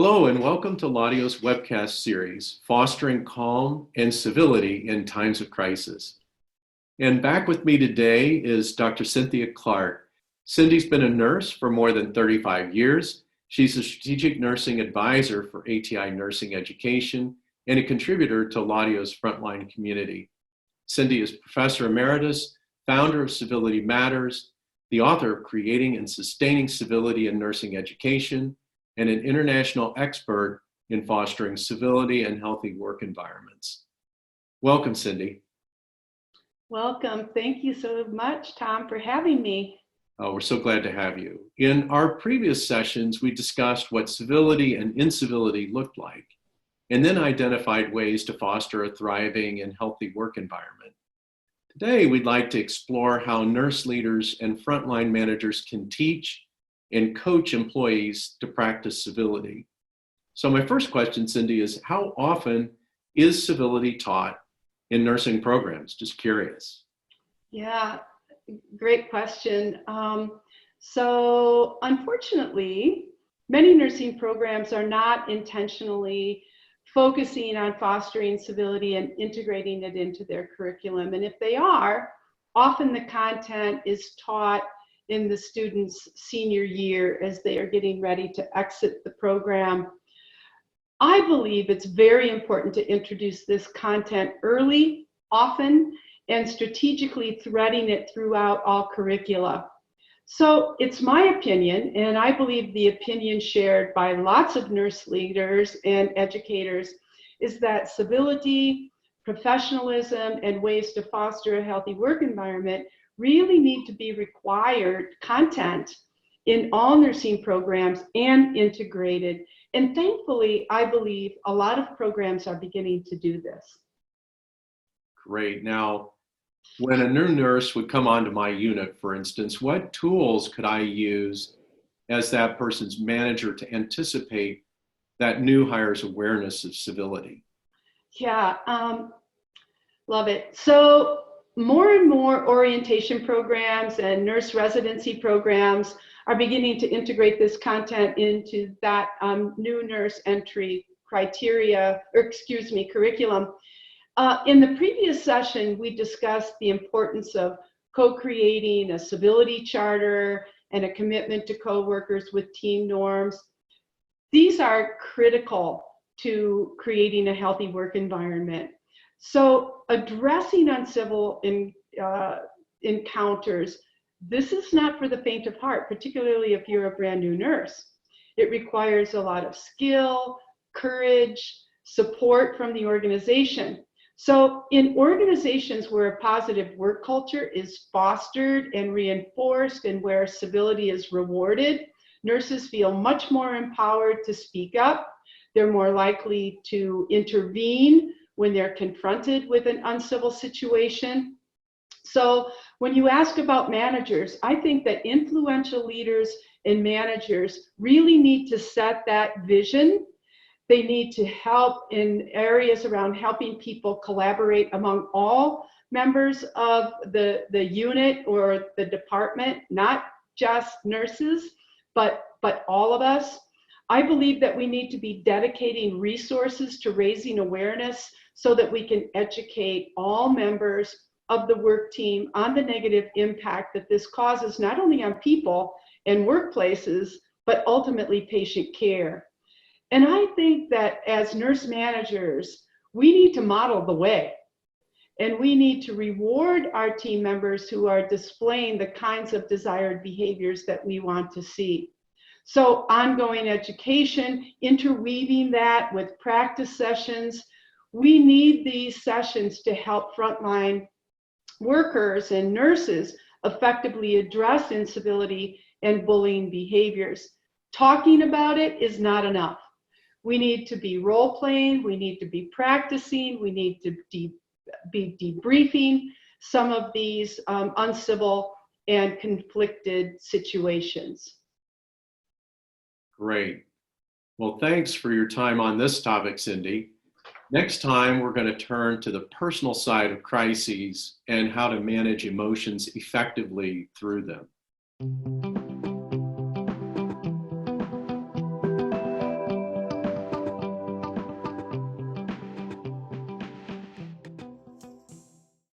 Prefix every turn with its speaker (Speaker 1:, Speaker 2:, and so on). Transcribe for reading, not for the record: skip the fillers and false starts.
Speaker 1: Hello and welcome to Laudio's webcast series, Fostering Calm and Civility in Times of Crisis. And back with me today is Dr. Cynthia Clark. Cindy's been a nurse for more than 35 years. She's a strategic nursing advisor for ATI Nursing Education and a contributor to Laudio's Frontline Community. Cindy is Professor Emeritus, founder of Civility Matters, the author of Creating and Sustaining Civility in Nursing Education, and an international expert in fostering civility and healthy work environments. Welcome, Cindy.
Speaker 2: Welcome. Thank you so much, Tom, for having me.
Speaker 1: Oh, we're so glad to have you. In our previous sessions, we discussed what civility and incivility looked like, and then identified ways to foster a thriving and healthy work environment. Today, we'd like to explore how nurse leaders and frontline managers can teach and coach employees to practice civility. So my first question, Cindy, is how often is civility taught in nursing programs? Just curious.
Speaker 2: Yeah, great question. So unfortunately, many nursing programs are not intentionally focusing on fostering civility and integrating it into their curriculum. And if they are, often the content is taught in the students' senior year as they are getting ready to exit the program. I believe it's very important to introduce this content early, often, and strategically threading it throughout all curricula. So it's my opinion, and I believe the opinion shared by lots of nurse leaders and educators, is that civility, professionalism, and ways to foster a healthy work environment really need to be required content in all nursing programs and integrated. And thankfully, I believe a lot of programs are beginning to do this.
Speaker 1: Great. Now, when a new nurse would come onto my unit, for instance, what tools could I use as that person's manager to anticipate that new hire's awareness of civility?
Speaker 2: Yeah, love it. So more and more orientation programs and nurse residency programs are beginning to integrate this content into that new nurse entry curriculum. In the previous session, we discussed the importance of co-creating a civility charter and a commitment to coworkers with team norms. These are critical to creating a healthy work environment. So addressing uncivil encounters, this is not for the faint of heart, particularly if you're a brand new nurse. It requires a lot of skill, courage, support from the organization. So in organizations where a positive work culture is fostered and reinforced and where civility is rewarded, nurses feel much more empowered to speak up. They're more likely to intervene when they're confronted with an uncivil situation. So when you ask about managers, I think that influential leaders and managers really need to set that vision. They need to help in areas around helping people collaborate among all members of the unit or the department, not just nurses, but all of us. I believe that we need to be dedicating resources to raising awareness so that we can educate all members of the work team on the negative impact that this causes, not only on people and workplaces, but ultimately patient care. And I think that as nurse managers, we need to model the way. And we need to reward our team members who are displaying the kinds of desired behaviors that we want to see. So ongoing education, interweaving that with practice sessions. We need these sessions to help frontline workers and nurses effectively address incivility and bullying behaviors. Talking about it is not enough. We need to be role-playing, we need to be practicing, we need to be debriefing some of these uncivil and conflicted situations.
Speaker 1: Great. Well, thanks for your time on this topic, Cindy. Next time, we're going to turn to the personal side of crises and how to manage emotions effectively through them.